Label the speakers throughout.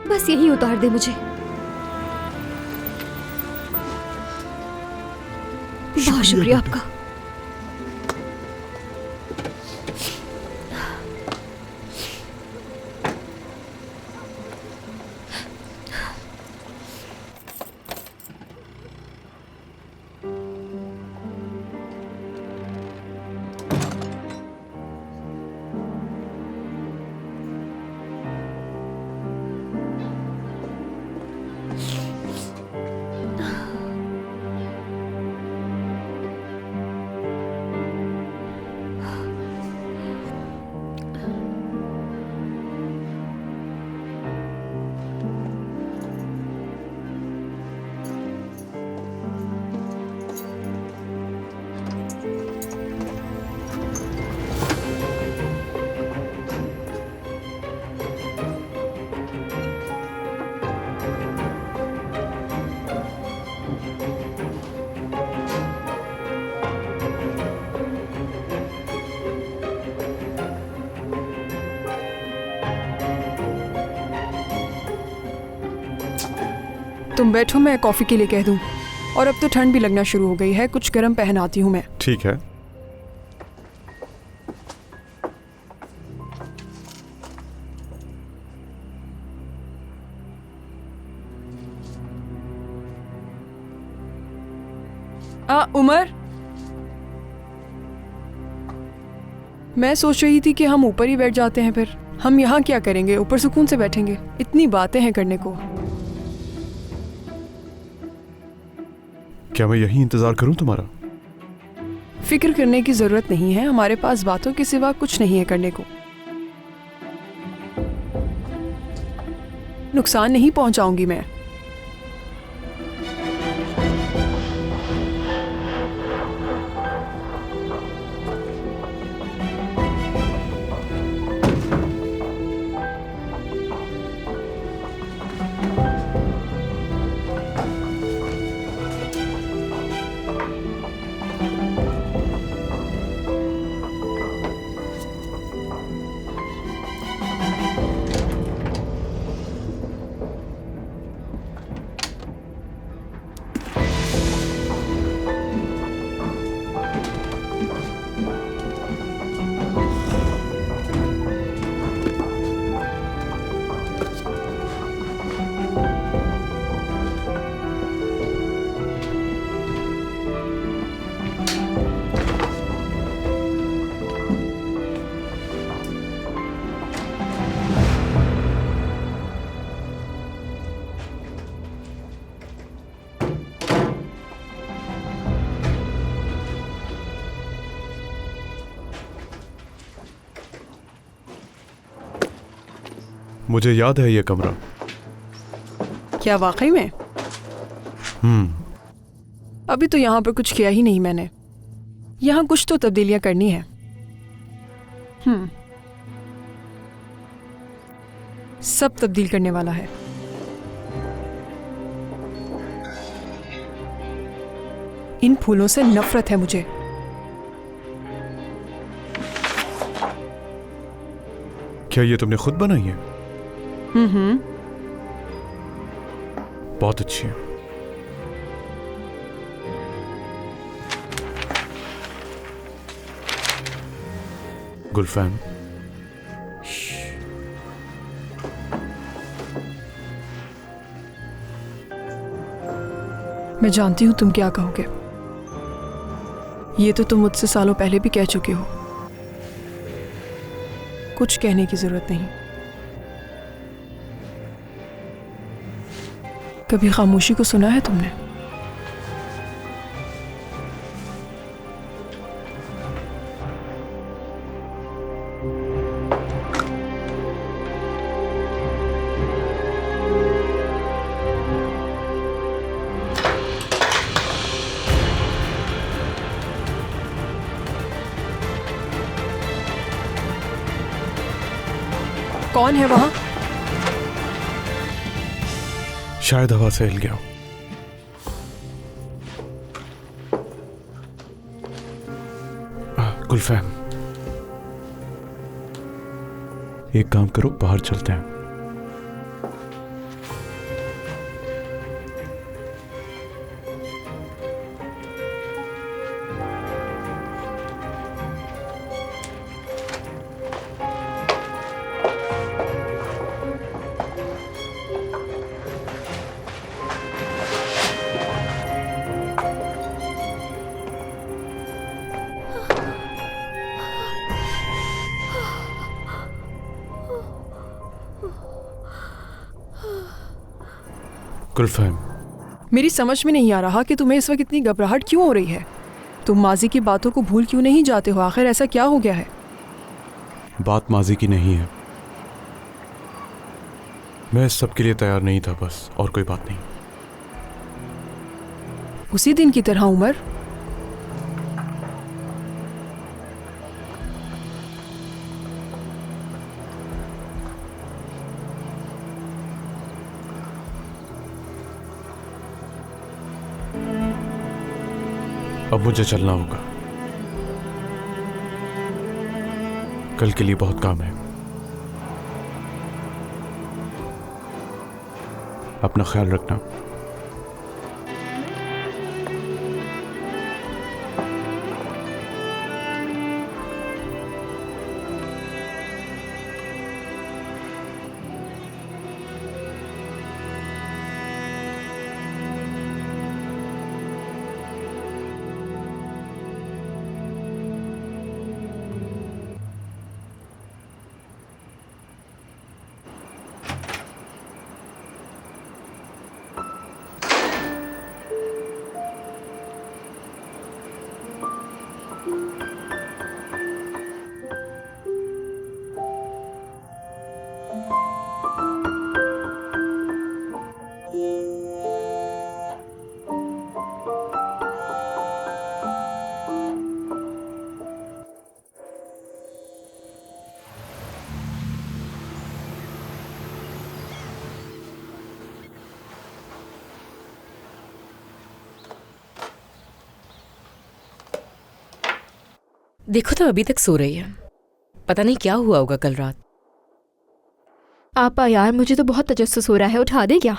Speaker 1: बस यही उतार दे मुझे। बहुत शुक्रिया आपका।
Speaker 2: तुम बैठो, मैं कॉफ़ी के लिए कह दूं। और अब तो ठंड भी लगना शुरू हो गई है, कुछ गर्म पहन आती हूँ मैं।
Speaker 3: ठीक है।
Speaker 2: उमर, मैं सोच रही थी कि हम ऊपर ही बैठ जाते हैं। फिर हम यहाँ क्या करेंगे, ऊपर सुकून से बैठेंगे। इतनी बातें हैं करने को।
Speaker 3: क्या मैं यहीं इंतजार करूं तुम्हारा?
Speaker 2: फिक्र करने की जरूरत नहीं है, हमारे पास बातों के सिवा कुछ नहीं है करने को। नुकसान नहीं पहुंचाऊंगी मैं।
Speaker 3: मुझे याद है ये कमरा।
Speaker 2: क्या वाकई में? अभी तो यहाँ पर कुछ किया ही नहीं मैंने। यहाँ कुछ तो तब्दीलियां करनी है। सब तब्दील करने वाला है। इन फूलों से नफरत है मुझे।
Speaker 3: क्या ये तुमने खुद बनाई है? बहुत अच्छी है। गुलफैन,
Speaker 2: मैं जानती हूं तुम क्या कहोगे। ये तो तुम मुझसे सालों पहले भी कह चुके हो। कुछ कहने की जरूरत नहीं। कभी खामोशी को सुना है तुमने? कौन है वहां?
Speaker 3: शायद हवा से हिल गया। गुलफैन, एक काम करो, बाहर चलते हैं। गुलफहम,
Speaker 2: मेरी समझ में नहीं आ रहा कि तुम्हें इस वक्त इतनी घबराहट क्यों हो रही है। तुम माजी की बातों को भूल क्यों नहीं जाते हो? आखिर ऐसा क्या हो गया है?
Speaker 3: बात माजी की नहीं है। मैं इस सब के लिए तैयार नहीं था, बस, और कोई बात नहीं।
Speaker 2: उसी दिन की तरह उमर।
Speaker 3: अब मुझे चलना होगा। कल के लिए बहुत काम है। अपना ख्याल रखना।
Speaker 4: देखो तो अभी तक सो रही है। पता नहीं क्या हुआ होगा कल रात।
Speaker 1: आपा यार, मुझे तो बहुत तजस्सुस हो रहा है, उठा दे क्या?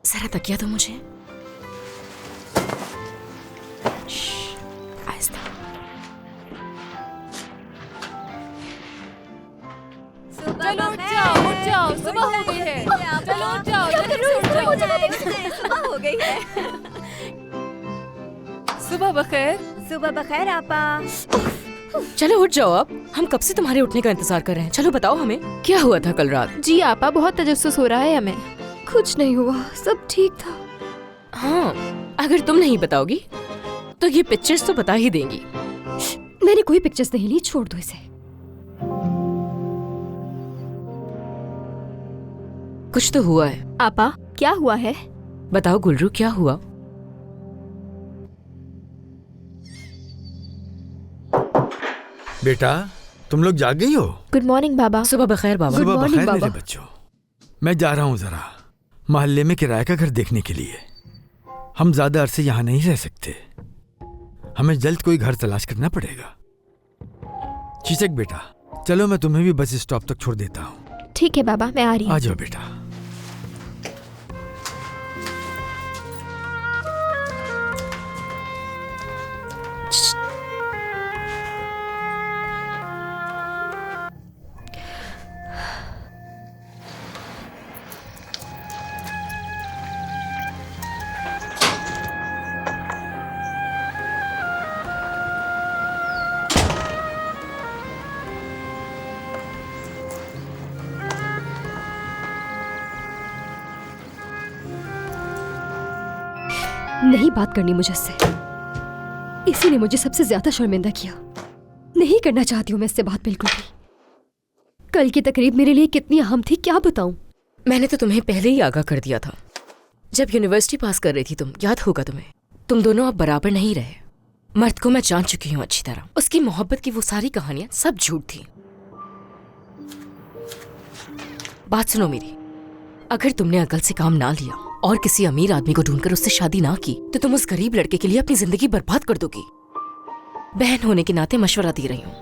Speaker 4: जरा तकिया तो मुझे। श्श, आहिस्ता।
Speaker 2: चलो उठ जाओ, सुबह हो गई है। चलो उठ जाओ,
Speaker 1: सुबह हो गई है।
Speaker 2: सुबह बखैर।
Speaker 1: सुबह बखैर आपा।
Speaker 4: चलो उठ जाओ अब। हम कब से तुम्हारे उठने का इंतजार कर रहे हैं। चलो बताओ हमें क्या हुआ था कल रात।
Speaker 1: जी आपा, बहुत तजस्सुस हो रहा है हमें। कुछ नहीं हुआ, सब ठीक था।
Speaker 4: हाँ, अगर तुम नहीं बताओगी तो ये पिक्चर्स तो बता ही देंगी।
Speaker 1: मैंने कोई पिक्चर्स नहीं ली, छोड़ दो इसे।
Speaker 4: कुछ तो हुआ है।
Speaker 1: आपा, क्या हुआ है?
Speaker 4: बताओ गुलरू, क्या हुआ?
Speaker 5: बेटा, तुम लोग जाग गई हो?
Speaker 1: गुड मॉर्निंग बाबा।
Speaker 4: सुबह बखैर बाबा।
Speaker 1: Good
Speaker 5: सुबह
Speaker 1: morning,
Speaker 5: बखैर
Speaker 1: बाबा।
Speaker 5: मेरे बच्चों। मैं जा रहा हूँ जरा मोहल्ले में किराए का घर देखने के लिए। हम ज्यादा अरसे यहाँ नहीं रह सकते। हमें जल्द कोई घर तलाश करना पड़ेगा। चीचक बेटा, चलो मैं तुम्हें भी बस स्टॉप तक छोड़ देता हूँ।
Speaker 1: ठीक है बाबा, मैं आ रही
Speaker 5: आ
Speaker 1: हूँ।
Speaker 5: जाओ बेटा।
Speaker 1: नहीं बात करनी मुझे इससे। इसी ने मुझे सबसे ज्यादा शर्मिंदा किया। नहीं करना चाहती हूँ मैं इससे बात बिल्कुल भी। कल की तकरीब मेरे लिए कितनी अहम थी, क्या बताऊं।
Speaker 4: मैंने तो तुम्हें पहले ही आगाह कर दिया था जब यूनिवर्सिटी पास कर रही थी तुम। याद होगा तुम्हें। तुम दोनों अब बराबर नहीं रहे। मर्द को मैं जान चुकी हूँ अच्छी तरह। उसकी मोहब्बत की वो सारी कहानियां सब झूठ थी। बात सुनो मेरी, अगर तुमने अकल से काम ना लिया और किसी अमीर आदमी को ढूंढकर उससे शादी ना की तो तुम उस गरीब लड़के के लिए अपनी जिंदगी बर्बाद कर दोगी। बहन होने के नाते मशवरा दे रही हूँ।